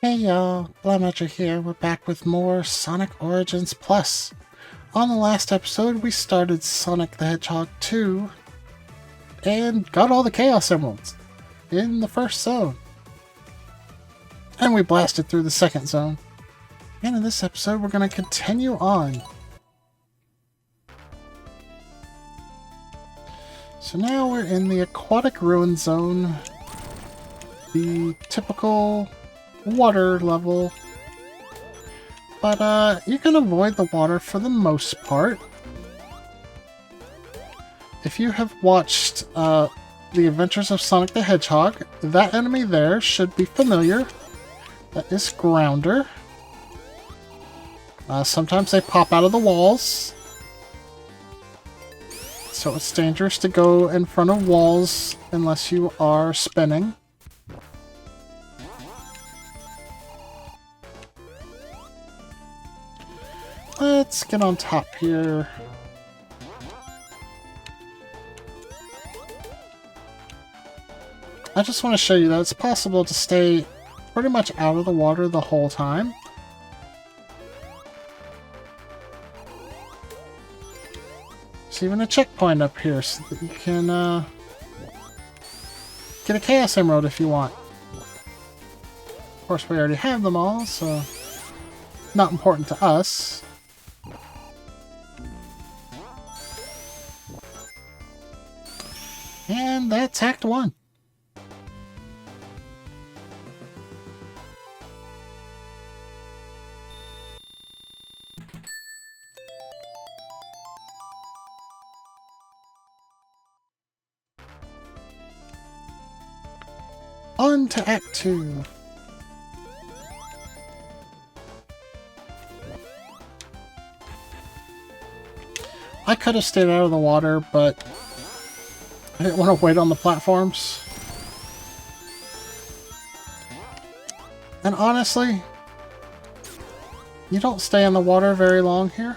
Hey y'all, Blaumagier here. We're back with more Sonic Origins Plus. On the last episode, we started Sonic the Hedgehog 2 and got all the Chaos Emeralds in the first zone. And we blasted through the second zone. And in this episode, we're going to continue on. So now we're in the Aquatic Ruin Zone. The typical water level, but you can avoid the water for the most part. If you have watched The Adventures of Sonic the Hedgehog, that enemy there should be familiar. That is Grounder. Sometimes they pop out of the walls, so it's dangerous to go in front of walls unless you are spinning. Let's get on top here. I just want to show you that it's possible to stay pretty much out of the water the whole time. There's even a checkpoint up here so that you can get a Chaos Emerald if you want. Of course, we already have them all, so not important to us. And that's Act 1. On to Act 2. I could have stayed out of the water, but I didn't want to wait on the platforms. And honestly, you don't stay in the water very long here.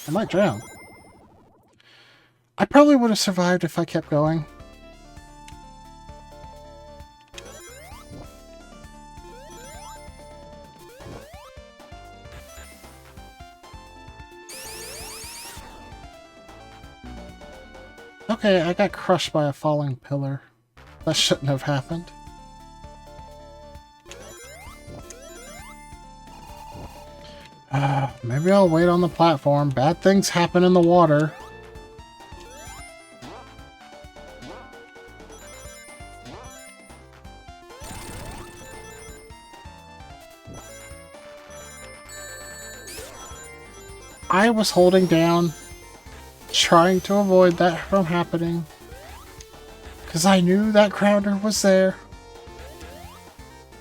I might drown. I probably would have survived if I kept going. Okay, I got crushed by a falling pillar. That shouldn't have happened. Maybe I'll wait on the platform. Bad things happen in the water. I was holding down, trying to avoid that from happening, because I knew that Grounder was there.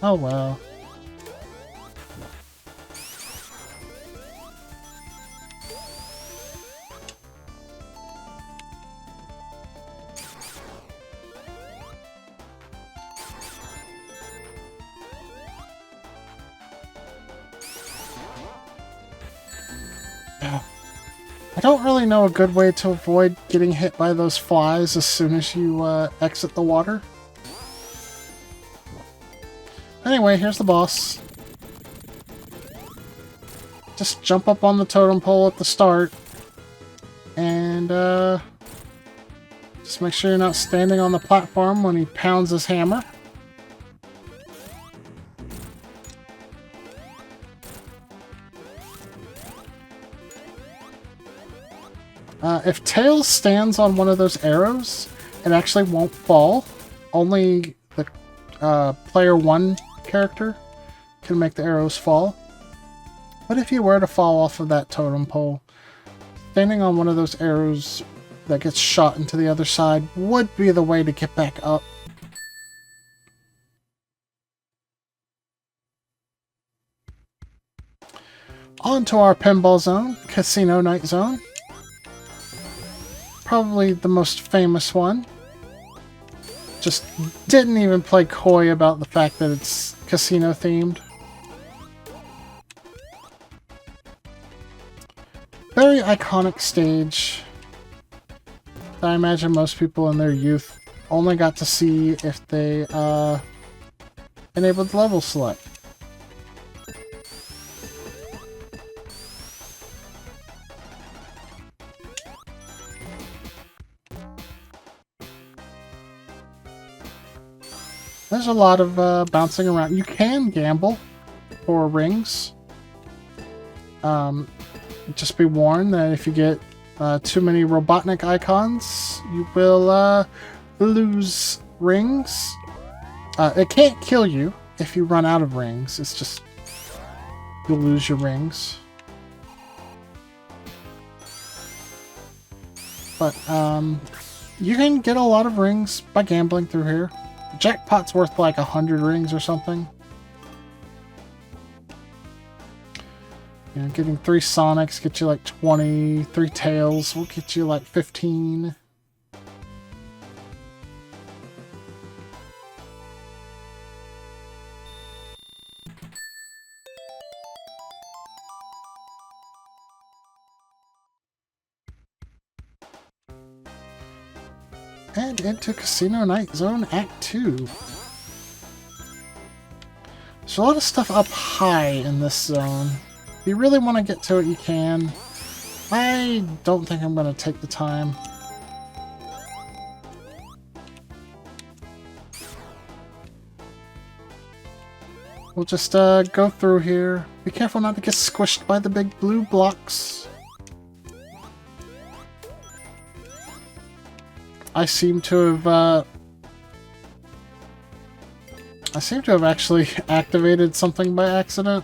Oh well. I don't really know a good way to avoid getting hit by those flies as soon as you exit the water. Anyway, here's the boss. Just jump up on the totem pole at the start. And just make sure you're not standing on the platform when he pounds his hammer. If Tails stands on one of those arrows, it actually won't fall. Only the player 1 character can make the arrows fall. But if you were to fall off of that totem pole, standing on one of those arrows that gets shot into the other side would be the way to get back up. On to our pinball zone, Casino Night Zone. Probably the most famous one. Just didn't even play coy about the fact that it's casino themed. very iconic stage that I imagine most people in their youth only got to see if they enabled level select. There's a lot of bouncing around. You can gamble for rings. Just be warned that if you get too many Robotnik icons, you will lose rings. It can't kill you if you run out of rings. It's just you'll lose your rings. But you can get a lot of rings by gambling through here. Jackpot's worth like 100 rings or something. You know, getting 3 Sonics get you like 20, 3 Tails will get you like 15. And into Casino Night Zone Act 2. There's a lot of stuff up high in this zone. If you really want to get to it, you can. I don't think I'm going to take the time. We'll just go through here. Be careful not to get squished by the big blue blocks. I seem to have actually activated something by accident.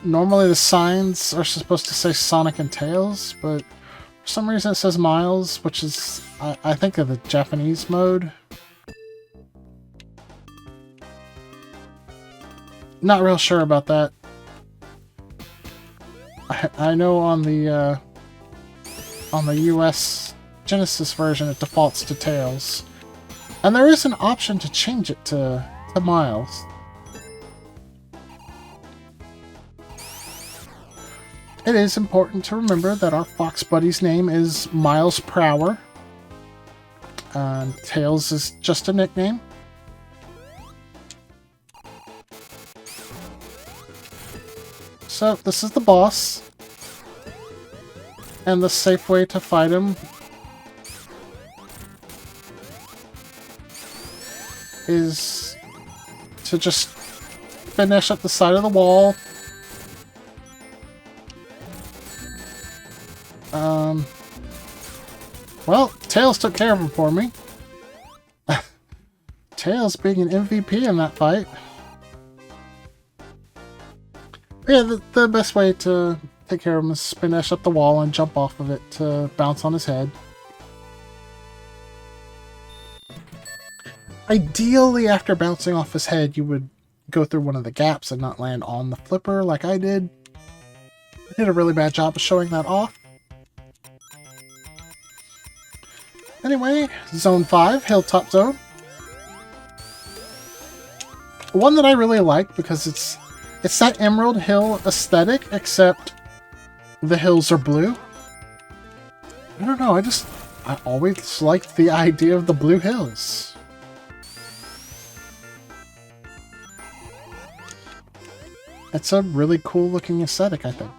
Normally the signs are supposed to say Sonic and Tails, but for some reason it says Miles, which is, I think, of the Japanese mode. Not real sure about that. I know on the US Genesis version it defaults to Tails. And there is an option to change it to Miles. It is important to remember that our Fox Buddy's name is Miles Prower. Tails is just a nickname. So, this is the boss. And the safe way to fight him is to just finish at the side of the wall. Well, Tails took care of him for me. Tails being an MVP in that fight. Yeah, the best way to take care of him is finish up the wall and jump off of it to bounce on his head. Ideally, after bouncing off his head, you would go through one of the gaps and not land on the flipper like I did. I did a really bad job of showing that off. Anyway, Zone 5, Hilltop Zone. One that I really like because it's that Emerald Hill aesthetic, except the hills are blue. I don't know, I always liked the idea of the blue hills. It's a really cool looking aesthetic, I think.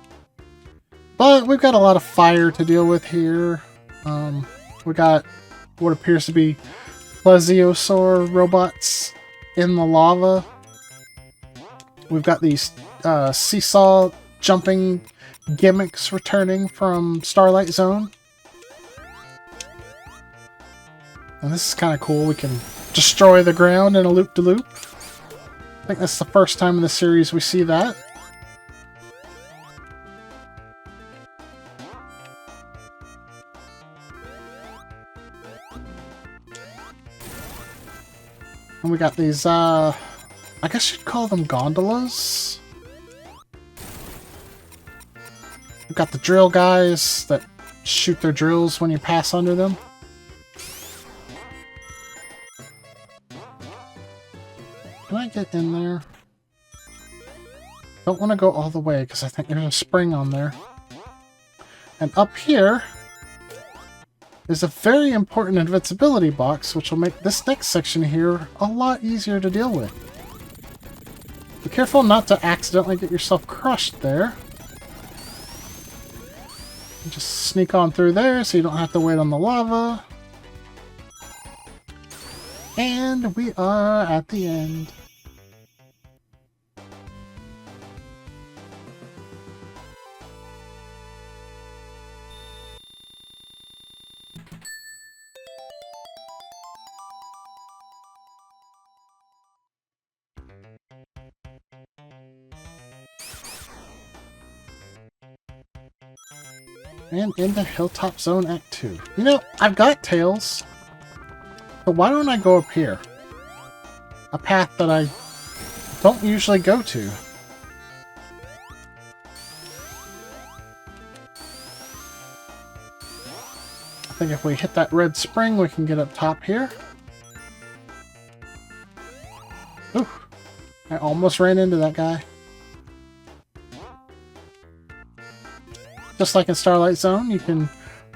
But we've got a lot of fire to deal with here. We got what appears to be plesiosaur robots in the lava. We've got these seesaw jumping gimmicks returning from Starlight Zone. And this is kind of cool. We can destroy the ground in a loop-de-loop. I think that's the first time in the series we see that. And we got these, I guess you'd call them gondolas. We've got the drill guys that shoot their drills when you pass under them. Can I get in there? Don't want to go all the way because I think there's a spring on there. And up here is a very important invincibility box, which will make this next section here a lot easier to deal with. Be careful not to accidentally get yourself crushed there. Just sneak on through there so you don't have to wait on the lava. And we are at the end. And in the Hilltop Zone Act 2. You know, I've got tails. But why don't I go up here? A path that I don't usually go to. I think if we hit that red spring, we can get up top here. Ooh, I almost ran into that guy. Just like in Starlight Zone, you can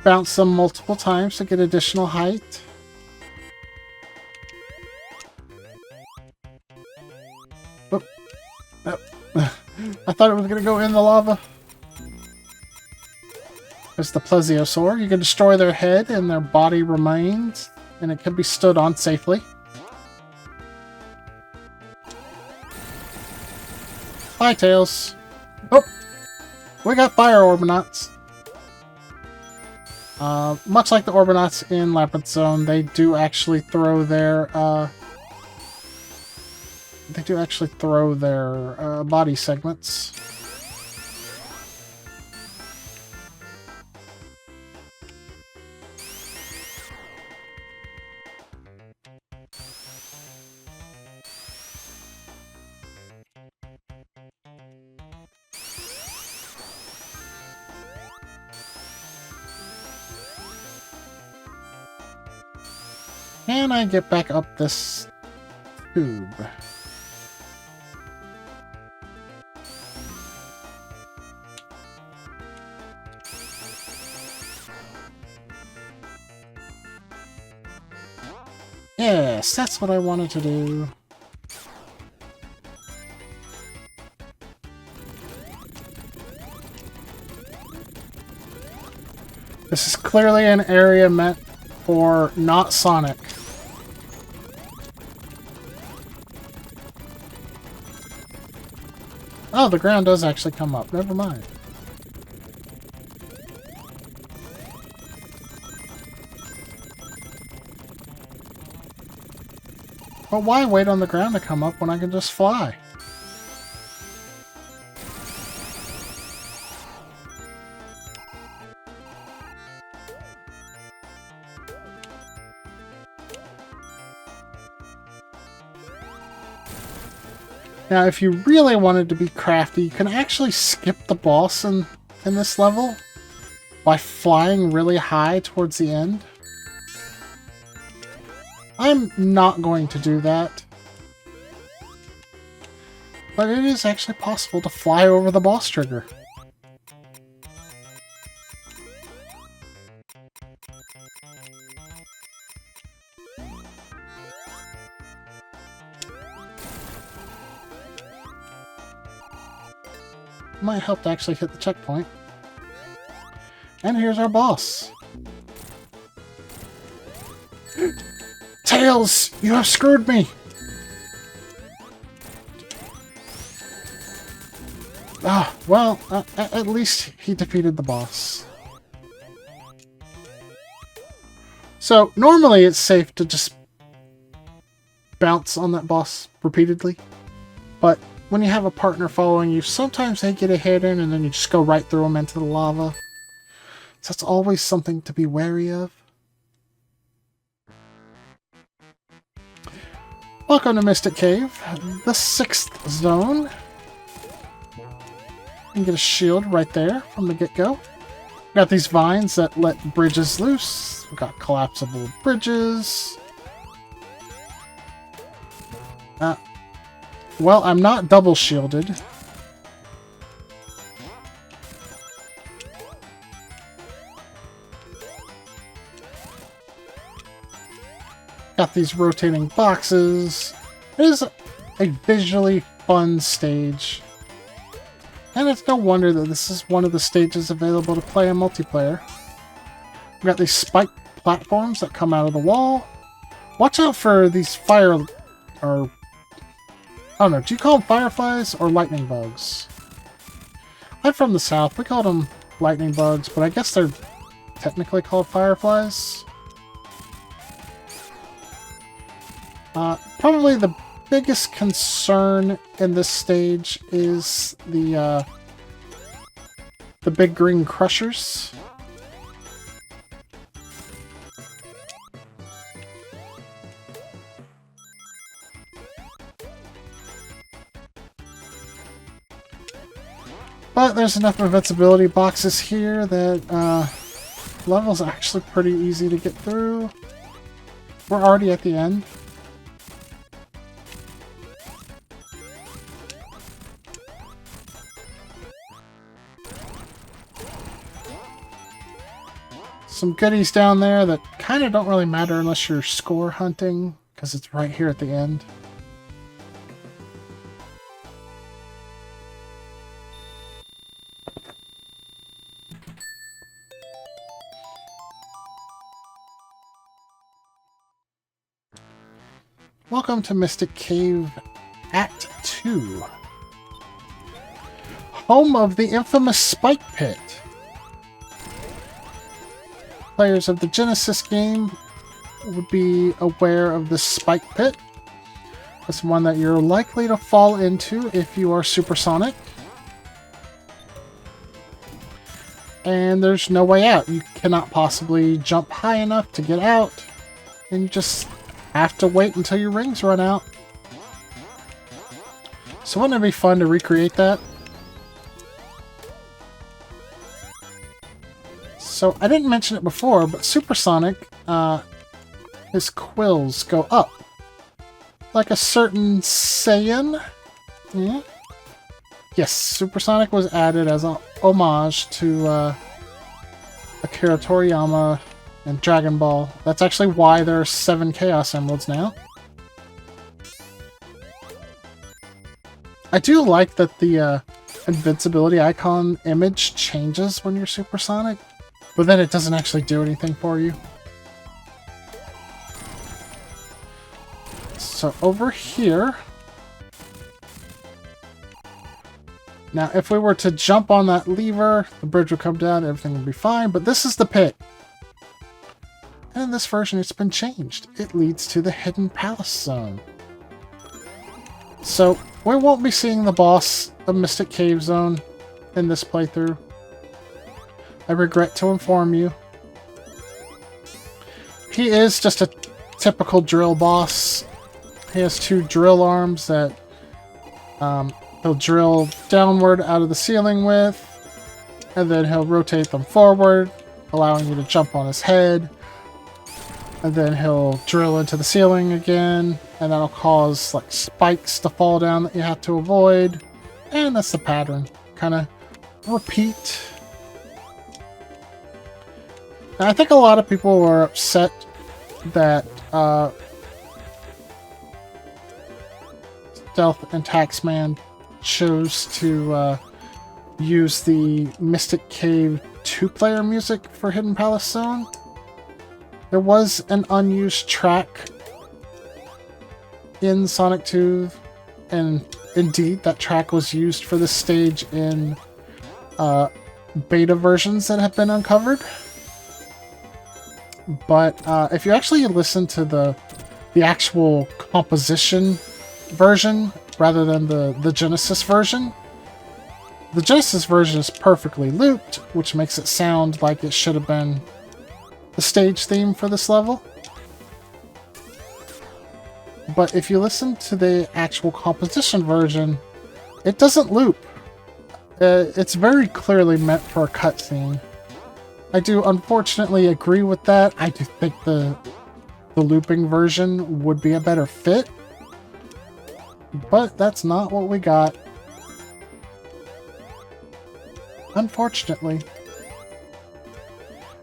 bounce them multiple times to get additional height. Oh. Oh. I thought it was going to go in the lava. There's the plesiosaur. You can destroy their head and their body remains, and it can be stood on safely. Bye, Tails. Oh! We got fire Orbinauts. Much like the Orbinauts in Labyrinth Zone, they do actually throw their body segments. Can I get back up this tube? Yes, that's what I wanted to do. This is clearly an area meant for not Sonic. Oh, the ground does actually come up. Never mind. But why wait on the ground to come up when I can just fly? Now, if you really wanted to be crafty, you can actually skip the boss in this level by flying really high towards the end. I'm not going to do that. But it is actually possible to fly over the boss trigger. Might help to actually hit the checkpoint. And here's our boss. Tails! You have screwed me! Ah, well, at least he defeated the boss. So, normally it's safe to just bounce on that boss repeatedly. But when you have a partner following you, sometimes they get a hit in and then you just go right through them into the lava. So that's always something to be wary of. Welcome to Mystic Cave, the 6th zone. You can get a shield right there from the get-go. Got these vines that let bridges loose. We've got collapsible bridges. Well, I'm not double shielded, Got these rotating boxes. It is a visually fun stage. And it's no wonder that this is one of the stages available to play in multiplayer. We've got these spiked platforms that come out of the wall. Watch out for these fire... or... I don't know, do you call them fireflies or lightning bugs? I'm from the south. We call them lightning bugs, but I guess they're technically called fireflies. Probably the biggest concern in this stage is the big green crushers. But there's enough invincibility boxes here that level's actually pretty easy to get through. We're already at the end. Some goodies down there that kind of don't really matter unless you're score hunting, because it's right here at the end. Welcome to Mystic Cave Act 2. Home of the infamous Spike Pit. Players of the Genesis game would be aware of the Spike Pit. It's one that you're likely to fall into if you are supersonic. And there's no way out. You cannot possibly jump high enough to get out. And you just have to wait until your rings run out. So wouldn't it be fun to recreate that? So I didn't mention it before, but Supersonic, his quills go up. Like a certain Saiyan. Yeah. Yes, Supersonic was added as an homage to Akira Toriyama and Dragon Ball. That's actually why there are 7 Chaos Emeralds now. I do like that the invincibility icon image changes when you're supersonic, but then it doesn't actually do anything for you. So over here... Now, if we were to jump on that lever, the bridge would come down, everything would be fine, but this is the pit. And in this version, it's been changed. It leads to the Hidden Palace Zone. So, we won't be seeing the boss of Mystic Cave Zone in this playthrough. I regret to inform you. He is just a typical drill boss. He has 2 drill arms that he'll drill downward out of the ceiling with, and then he'll rotate them forward, allowing you to jump on his head. And then he'll drill into the ceiling again, and that'll cause like spikes to fall down that you have to avoid. And that's the pattern. Kind of repeat. Now, I think a lot of people were upset that Stealth and Taxman chose to use the Mystic Cave 2-player music for Hidden Palace Zone. There was an unused track in Sonic 2, and indeed that track was used for the stage in beta versions that have been uncovered. But if you actually listen to the actual composition version rather than the Genesis version, the Genesis version is perfectly looped, which makes it sound like it should have been the stage theme for this level. But if you listen to the actual composition version, it doesn't loop. It's very clearly meant for a cutscene. I do unfortunately agree with that. I do think the looping version would be a better fit. But that's not what we got. Unfortunately.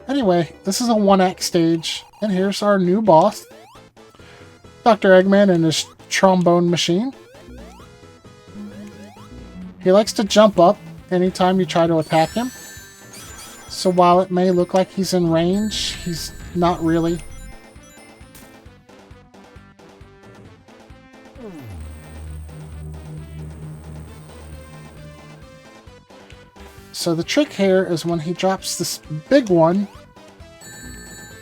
Anyway, this is a 1-act stage, and here's our new boss. Dr. Eggman and his trombone machine. He likes to jump up anytime you try to attack him. So while it may look like he's in range, he's not really. So the trick here is when he drops this big one,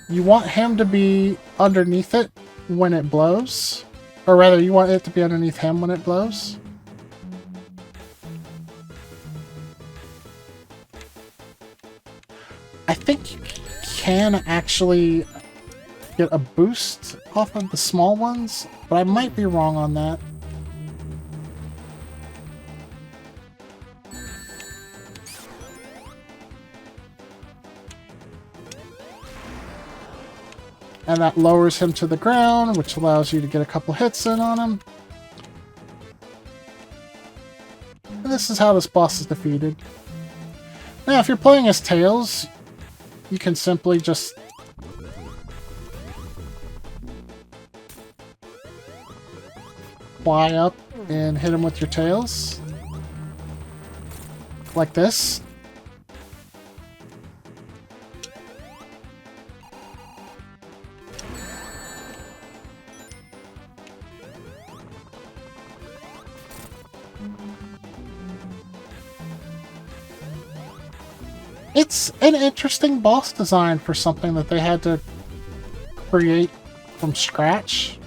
you want him to be underneath it when it blows. Or rather, you want it to be underneath him when it blows. I think you can actually get a boost off of the small ones, but I might be wrong on that. And that lowers him to the ground, which allows you to get a couple hits in on him. And this is how this boss is defeated. Now, if you're playing as Tails, you can simply just fly up and hit him with your tails. Like this. It's an interesting boss design for something that they had to create from scratch.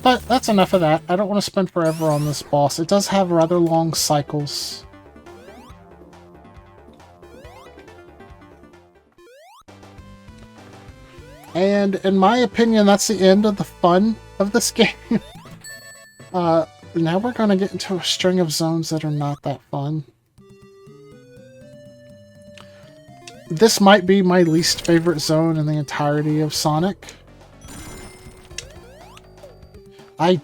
But that's enough of that. I don't want to spend forever on this boss. It does have rather long cycles. And in my opinion, that's the end of the fun of this game. Now we're going to get into a string of zones that are not that fun. This might be my least favorite zone in the entirety of Sonic. I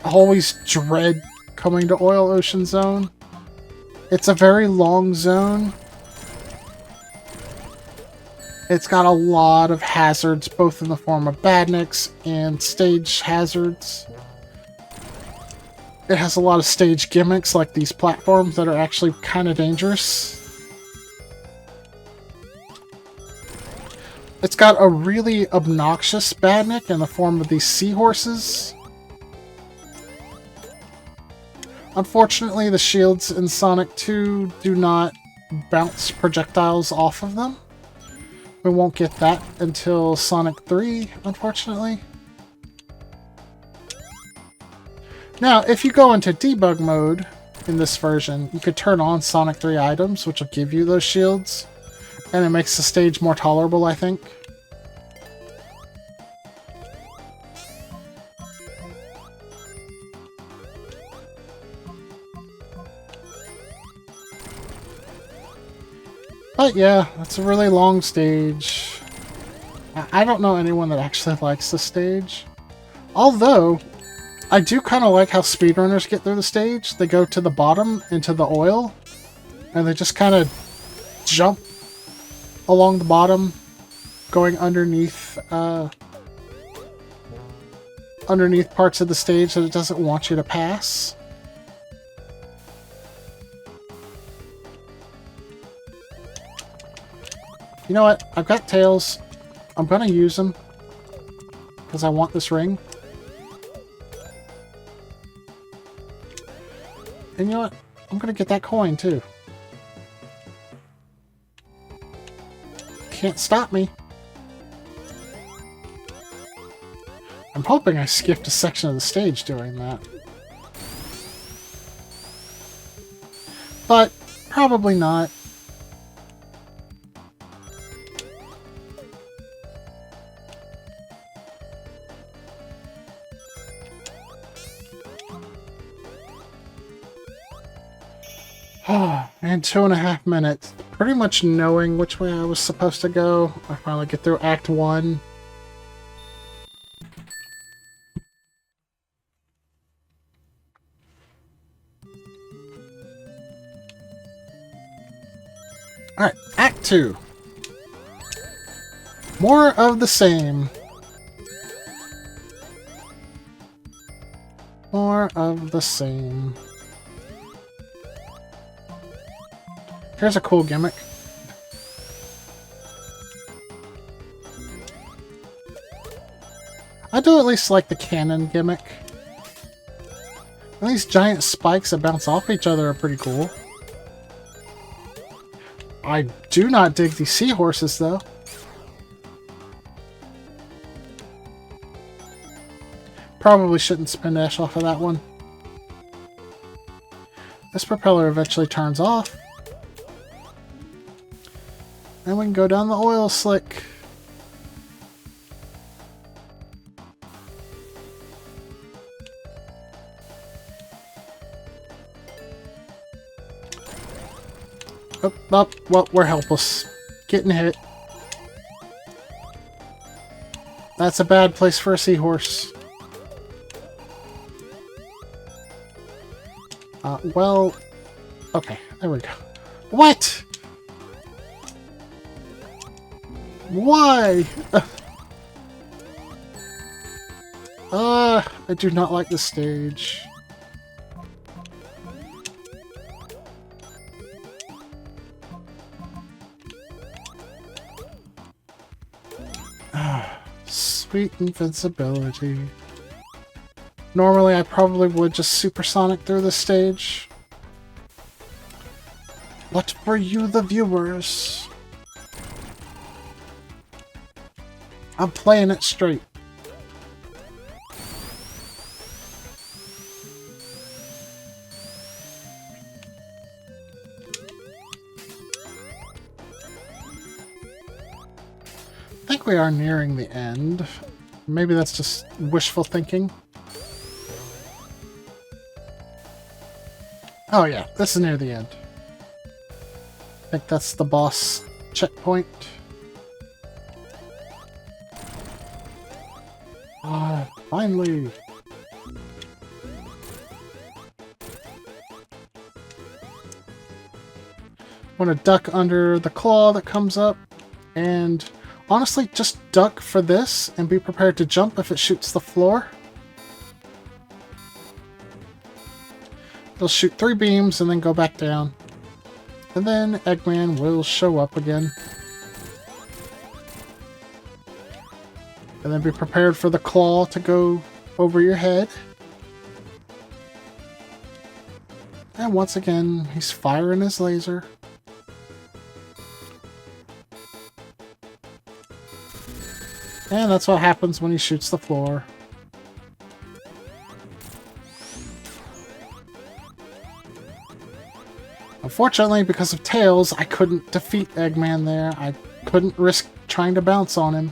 always dread coming to Oil Ocean Zone. It's a very long zone. It's got a lot of hazards, both in the form of badniks and stage hazards. It has a lot of stage gimmicks, like these platforms that are actually kind of dangerous. It's got a really obnoxious badnik in the form of these seahorses. Unfortunately, the shields in Sonic 2 do not bounce projectiles off of them. We won't get that until Sonic 3, unfortunately. Now, if you go into debug mode in this version, you could turn on Sonic 3 items, which will give you those shields, and it makes the stage more tolerable, I think. But yeah, it's a really long stage. I don't know anyone that actually likes the stage. Although, I do kind of like how speedrunners get through the stage. They go to the bottom into the oil, and they just kind of jump along the bottom, going underneath underneath parts of the stage that it doesn't want you to pass. You know what? I've got Tails. I'm gonna use them because I want this ring. And you know what? I'm gonna get that coin too. Can't stop me. I'm hoping I skipped a section of the stage doing that. But probably not. And 2.5 minutes. Pretty much knowing which way I was supposed to go. I finally get through Act 1. Alright, Act 2. More of the same. More of the same. Here's a cool gimmick. I do at least like the cannon gimmick. And these giant spikes that bounce off each other are pretty cool. I do not dig these seahorses, though. Probably shouldn't spin dash off of that one. This propeller eventually turns off. And we can go down the oil slick. Oh, oh, well, we're helpless. Getting hit. That's a bad place for a seahorse. Well... Okay, there we go. What?! Why?! I do not like this stage. Sweet invincibility. Normally I probably would just supersonic through this stage. But for you, the viewers, I'm playing it straight. I think we are nearing the end. Maybe that's just wishful thinking. Oh yeah, this is near the end. I think that's the boss checkpoint. Ah, finally! Want to duck under the claw that comes up, and honestly, just duck for this and be prepared to jump if it shoots the floor. It'll shoot 3 beams and then go back down. And then Eggman will show up again. And then be prepared for the claw to go over your head. And once again, he's firing his laser. And that's what happens when he shoots the floor. Unfortunately, because of Tails, I couldn't defeat Eggman there. I couldn't risk trying to bounce on him.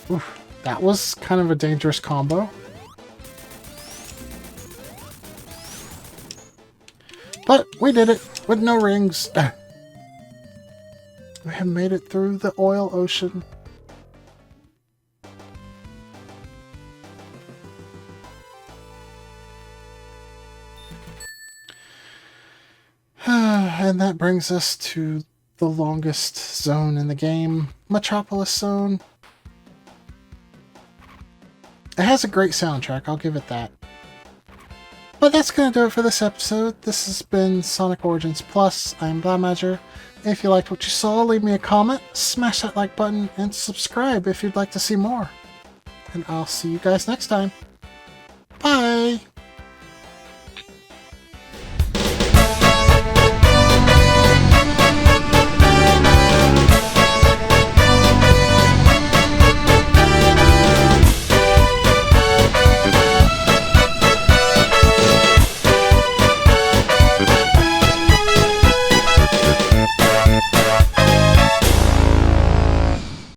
Oof, that was kind of a dangerous combo. But we did it with no rings. We have made it through the oil ocean. And that brings us to the longest zone in the game, Metropolis Zone. It has a great soundtrack, I'll give it that. But that's going to do it for this episode. This has been Sonic Origins Plus. I'm Blaumagier. If you liked what you saw, leave me a comment, smash that like button, and subscribe if you'd like to see more. And I'll see you guys next time.